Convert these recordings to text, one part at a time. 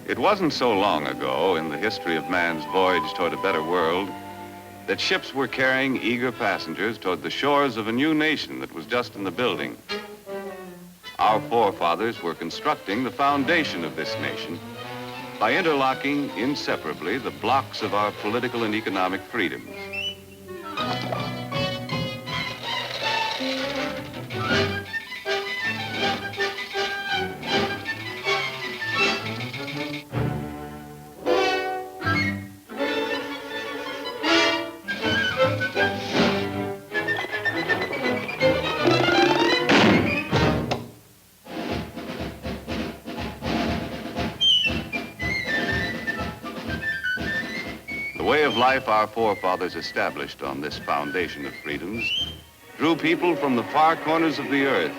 It wasn't so long ago in the history of man's voyage toward a better world that ships were carrying eager passengers toward the shores of a new nation that was just in the building. Our forefathers were constructing the foundation of this nation by interlocking inseparably the blocks of our political and economic freedoms. The way of life our forefathers established on this foundation of freedoms drew people from the far corners of the earth.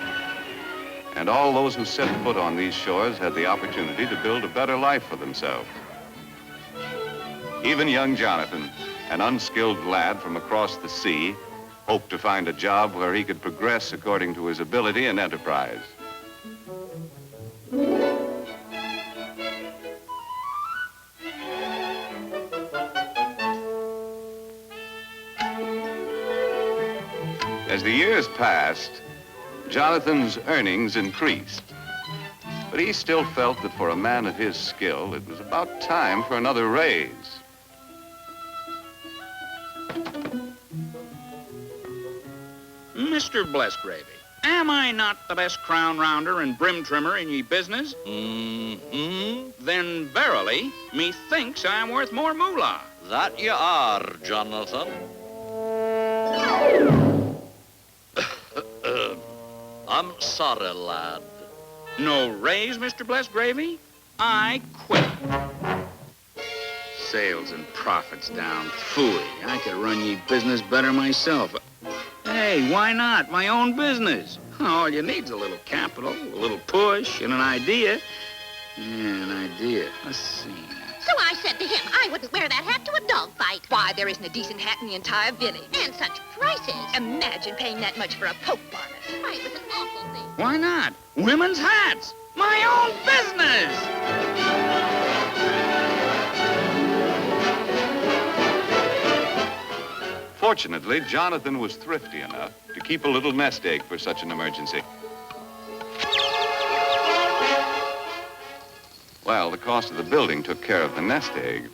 And all those who set foot on these shores had the opportunity to build a better life for themselves. Even young Jonathan, an unskilled lad from across the sea, hoped to find a job where he could progress according to his ability and enterprise. As the years passed, Jonathan's earnings increased. But he still felt that for a man of his skill, it was about time for another raise. Mr. Blessgravy, am I not the best crown rounder and brim trimmer in ye business? Then verily, methinks I am worth more moolah. That you are, Jonathan. I'm sorry, lad. No raise, Mr. Blessgravy? I quit. Sales and profits down. Phooey, I could run ye business better myself. Hey, why not? My own business. All you need's a little capital, a little push, and an idea. Yeah, an idea. Let's see. So I said to him, I wouldn't wear that hat to a dog fight. Why, there isn't a decent hat in the entire village. And such prices. Imagine paying that much for a poke bonnet. Why, it was an awful thing. Why not? Women's hats. My own business. Fortunately, Jonathan was thrifty enough to keep a little nest egg for such an emergency. Well, the cost of the building took care of the nest egg.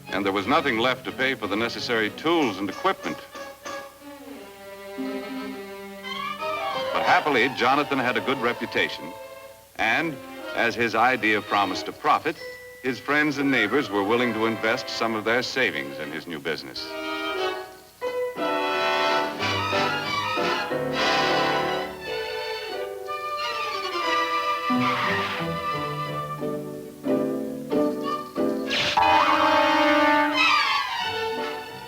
And there was nothing left to pay for the necessary tools and equipment. But happily, Jonathan had a good reputation. And as his idea promised a profit, his friends and neighbors were willing to invest some of their savings in his new business.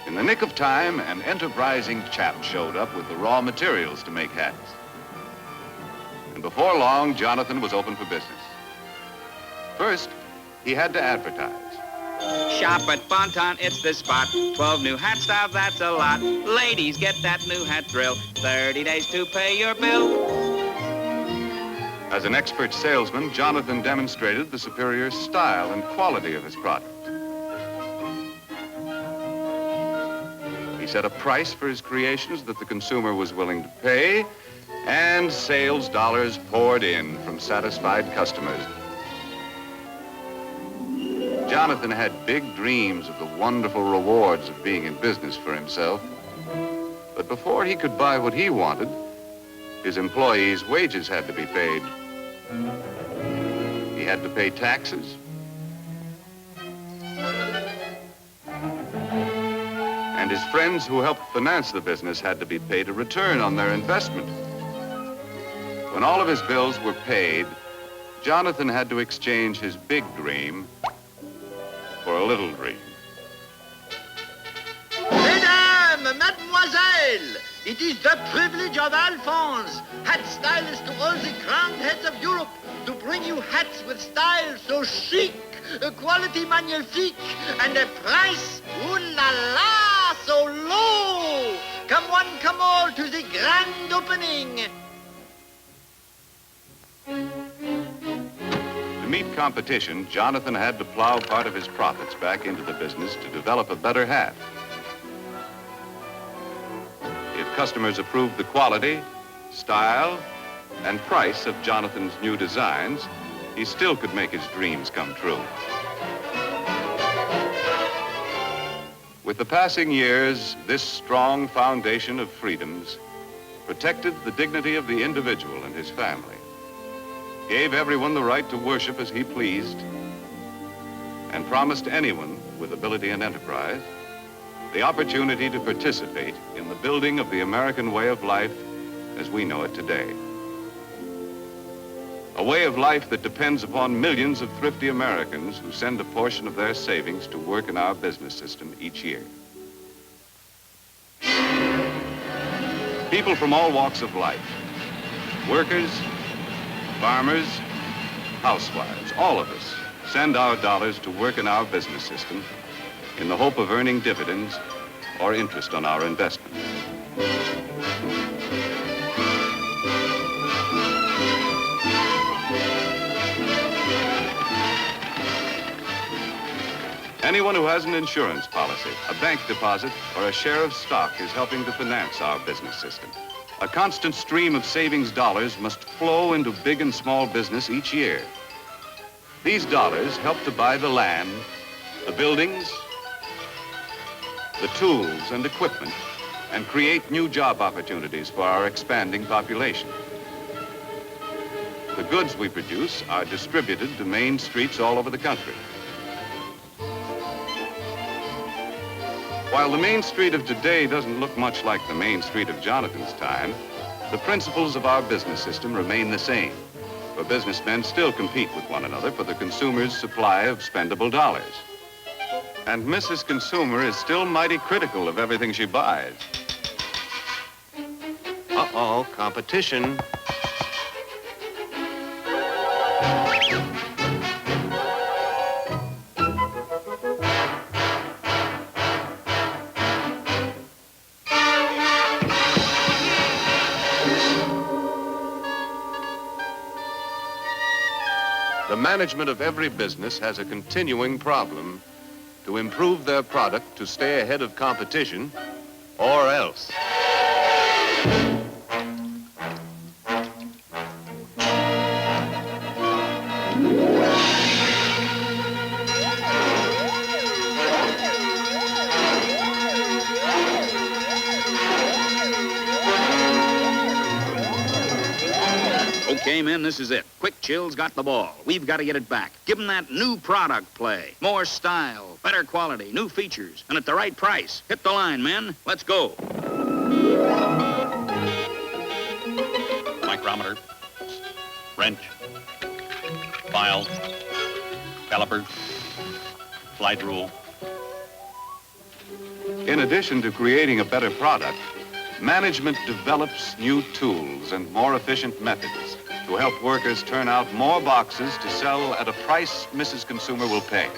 In the nick of time, an enterprising chap showed up with the raw materials to make hats. And before long, Jonathan was open for business. First, he had to advertise. Shop at Pont, it's the spot. 12 new hat styles, that's a lot. Ladies, get that new hat drill. 30 days to pay your bill. As an expert salesman, Jonathan demonstrated the superior style and quality of his product. He set a price for his creations that the consumer was willing to pay, and sales dollars poured in from satisfied customers. Jonathan had big dreams of the wonderful rewards of being in business for himself. But before he could buy what he wanted, his employees' wages had to be paid. He had to pay taxes. And his friends who helped finance the business had to be paid a return on their investment. When all of his bills were paid, Jonathan had to exchange his big dream for a little dream. Mesdames, mademoiselles, it is the privilege of Alphonse, hat stylist to all the grand heads of Europe, to bring you hats with style so chic, a quality magnifique, and a price, ooh la la, so low. Come one, come all to the grand opening. To meet competition, Jonathan had to plow part of his profits back into the business to develop a better hat. If customers approved the quality, style, and price of Jonathan's new designs, he still could make his dreams come true. With the passing years, this strong foundation of freedoms protected the dignity of the individual and his family, gave everyone the right to worship as he pleased, and promised anyone with ability and enterprise the opportunity to participate in the building of the American way of life as we know it today. A way of life that depends upon millions of thrifty Americans who send a portion of their savings to work in our business system each year. People from all walks of life, workers, farmers, housewives, all of us send our dollars to work in our business system in the hope of earning dividends or interest on our investments. Anyone who has an insurance policy, a bank deposit, or a share of stock is helping to finance our business system. A constant stream of savings dollars must flow into big and small business each year. These dollars help to buy the land, the buildings, the tools and equipment, and create new job opportunities for our expanding population. The goods we produce are distributed to main streets all over the country. While the Main Street of today doesn't look much like the Main Street of Jonathan's time, the principles of our business system remain the same, for businessmen still compete with one another for the consumer's supply of spendable dollars. And Mrs. Consumer is still mighty critical of everything she buys. Uh-oh, competition. The management of every business has a continuing problem to improve their product to stay ahead of competition, or else. Okay, men, this is it. Quick Chill's got the ball. We've got to get it back. Give them that new product play. More style, better quality, new features, and at the right price. Hit the line, men. Let's go. Micrometer, wrench, file, calipers, slide rule. In addition to creating a better product, management develops new tools and more efficient methods to help workers turn out more boxes to sell at a price Mrs. Consumer will pay.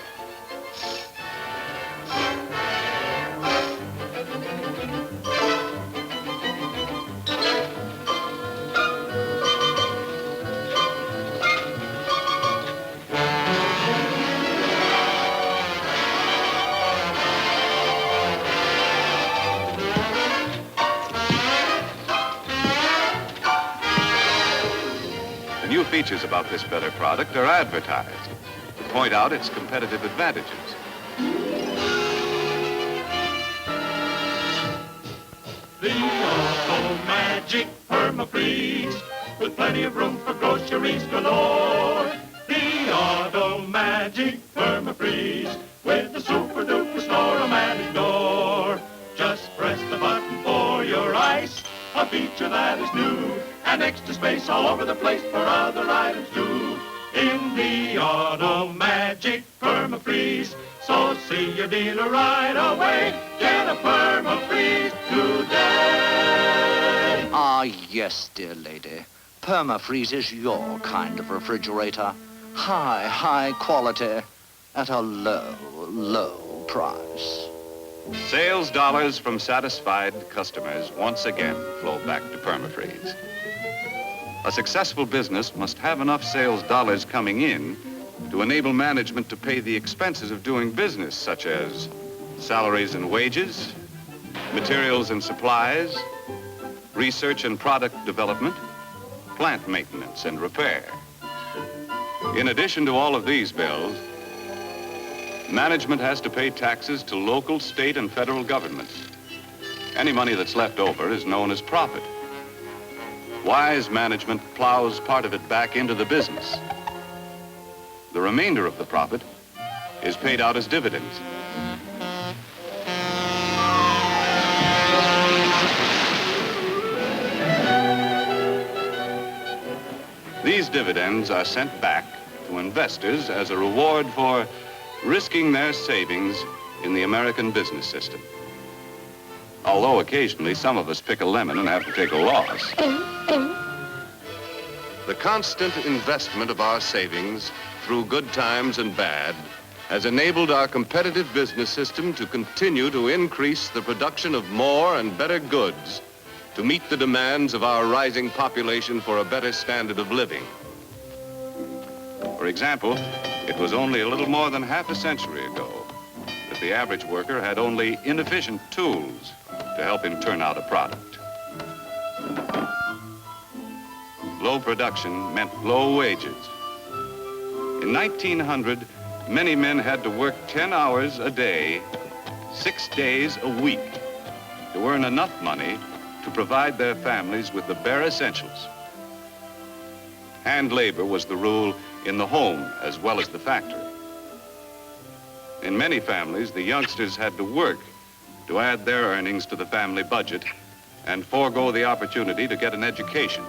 The new features about this better product are advertised to point out its competitive advantages. The Auto Magic Perma-Freeze, with plenty of room for groceries galore. The Auto Magic Perma-Freeze, with the super-duper store-o-matic door. Just press the button for your ice, a feature that is new, and extra space all over the place for other items too. In the Auto Magic Perma-Freeze, so see your dealer right away. Get a Perma-Freeze today. Ah, yes, dear lady. Perma-Freeze is your kind of refrigerator. High quality at a low price. Sales dollars from satisfied customers once again flow back to Perma-Freeze. A successful business must have enough sales dollars coming in to enable management to pay the expenses of doing business, such as salaries and wages, materials and supplies, research and product development, plant maintenance and repair. In addition to all of these bills, management has to pay taxes to local, state, and federal governments. Any money that's left over is known as profit. Wise management plows part of it back into the business. The remainder of the profit is paid out as dividends. These dividends are sent back to investors as a reward for risking their savings in the American business system. Although occasionally some of us pick a lemon and have to take a loss. The constant investment of our savings through good times and bad has enabled our competitive business system to continue to increase the production of more and better goods to meet the demands of our rising population for a better standard of living. For example, it was only a little more than half a century ago that the average worker had only inefficient tools to help him turn out a product. Low production meant low wages. In 1900, many men had to work 10 hours a day, 6 days a week, to earn enough money to provide their families with the bare essentials. Hand labor was the rule in the home as well as the factory. In many families, the youngsters had to work to add their earnings to the family budget and forego the opportunity to get an education.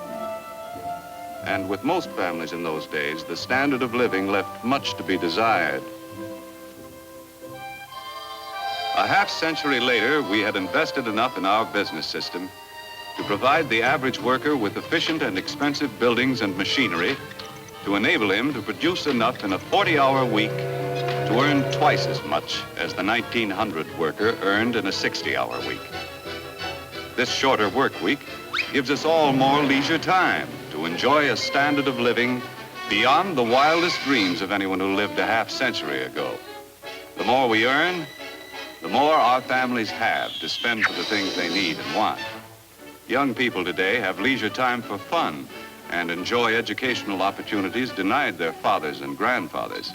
And with most families in those days, the standard of living left much to be desired. A half century later, we had invested enough in our business system to provide the average worker with efficient and expensive buildings and machinery to enable him to produce enough in a 40-hour week to earn twice as much as the 1900 worker earned in a 60-hour week. This shorter work week gives us all more leisure time to enjoy a standard of living beyond the wildest dreams of anyone who lived a half century ago. The more we earn, the more our families have to spend for the things they need and want. Young people today have leisure time for fun and enjoy educational opportunities denied their fathers and grandfathers.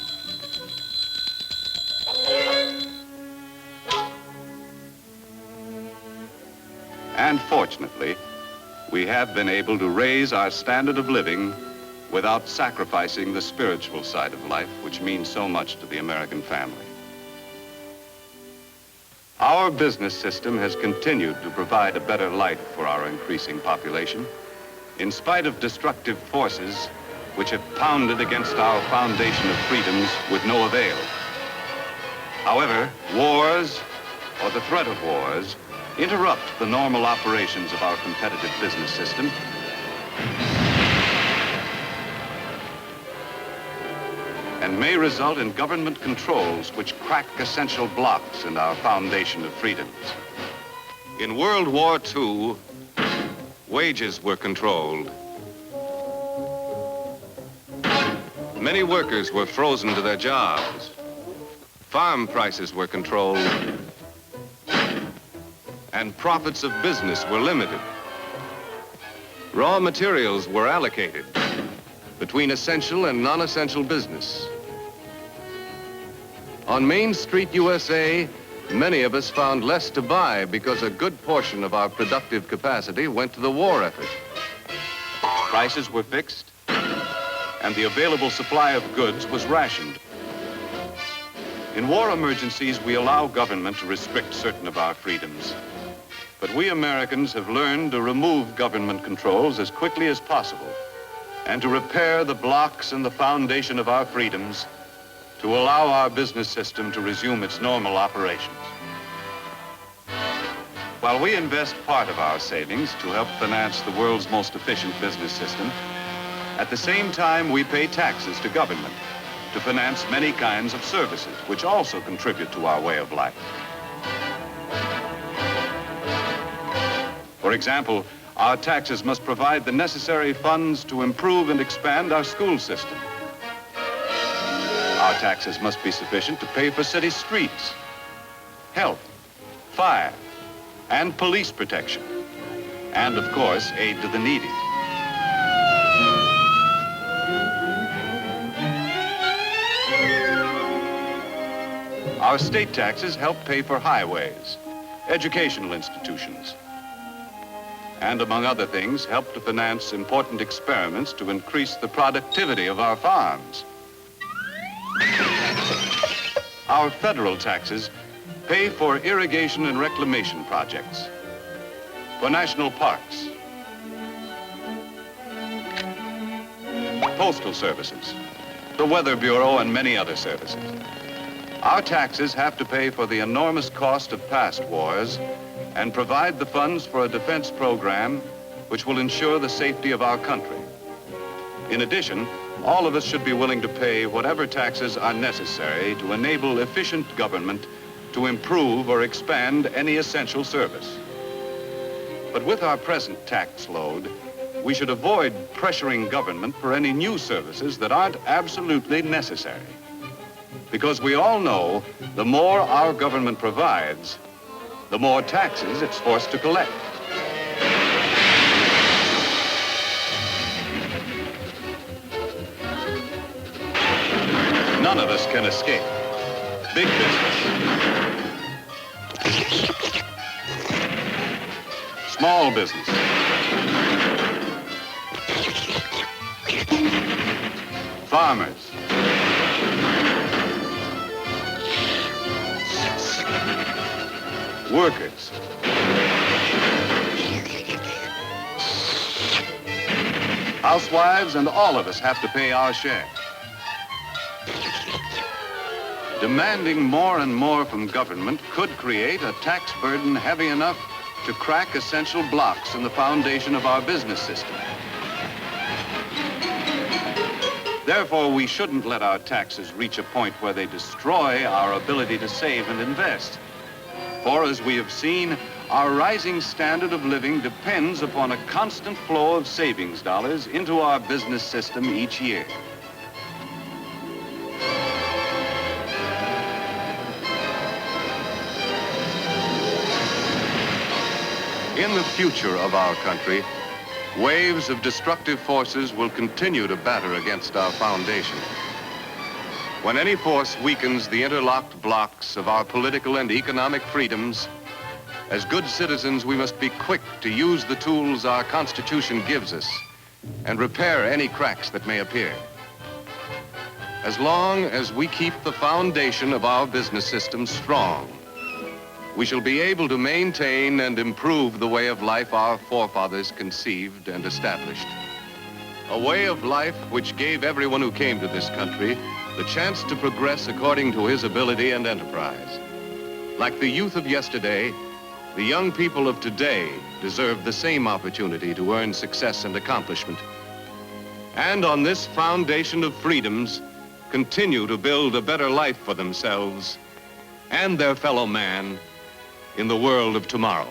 And fortunately, we have been able to raise our standard of living without sacrificing the spiritual side of life, which means so much to the American family. Our business system has continued to provide a better life for our increasing population, in spite of destructive forces which have pounded against our foundation of freedoms with no avail. However, wars, or the threat of wars, interrupt the normal operations of our competitive business system and may result in government controls which crack essential blocks in our foundation of freedoms. In World War II, wages were controlled. Many workers were frozen to their jobs. Farm prices were controlled, and profits of business were limited. Raw materials were allocated. between essential and non-essential business. On Main Street, USA, many of us found less to buy because a good portion of our productive capacity went to the war effort. Prices were fixed, and the available supply of goods was rationed. In war emergencies, we allow government to restrict certain of our freedoms. But we Americans have learned to remove government controls as quickly as possible and to repair the blocks and the foundation of our freedoms to allow our business system to resume its normal operations. While we invest part of our savings to help finance the world's most efficient business system, at the same time we pay taxes to government to finance many kinds of services which also contribute to our way of life. For example, our taxes must provide the necessary funds to improve and expand our school system. Our taxes must be sufficient to pay for city streets, health, fire, and police protection, and of course, aid to the needy. Our state taxes help pay for highways, educational institutions, and among other things, help to finance important experiments to increase the productivity of our farms. Our federal taxes pay for irrigation and reclamation projects, for national parks, postal services, the Weather Bureau, and many other services. Our taxes have to pay for the enormous cost of past wars and provide the funds for a defense program which will ensure the safety of our country. In addition, all of us should be willing to pay whatever taxes are necessary to enable efficient government to improve or expand any essential service. But with our present tax load, we should avoid pressuring government for any new services that aren't absolutely necessary. Because we all know the more our government provides, the more taxes it's forced to collect. None of us can escape. Big business, small business, farmers, workers, housewives, and all of us have to pay our share. Demanding more and more from government could create a tax burden heavy enough to crack essential blocks in the foundation of our business system. Therefore, we shouldn't let our taxes reach a point where they destroy our ability to save and invest. For as we have seen, our rising standard of living depends upon a constant flow of savings dollars into our business system each year. In the future of our country, waves of destructive forces will continue to batter against our foundation. When any force weakens the interlocked blocks of our political and economic freedoms, as good citizens, we must be quick to use the tools our Constitution gives us and repair any cracks that may appear. As long as we keep the foundation of our business system strong, we shall be able to maintain and improve the way of life our forefathers conceived and established. A way of life which gave everyone who came to this country the chance to progress according to his ability and enterprise. Like the youth of yesterday, the young people of today deserve the same opportunity to earn success and accomplishment. And on this foundation of freedoms, continue to build a better life for themselves and their fellow man in the world of tomorrow.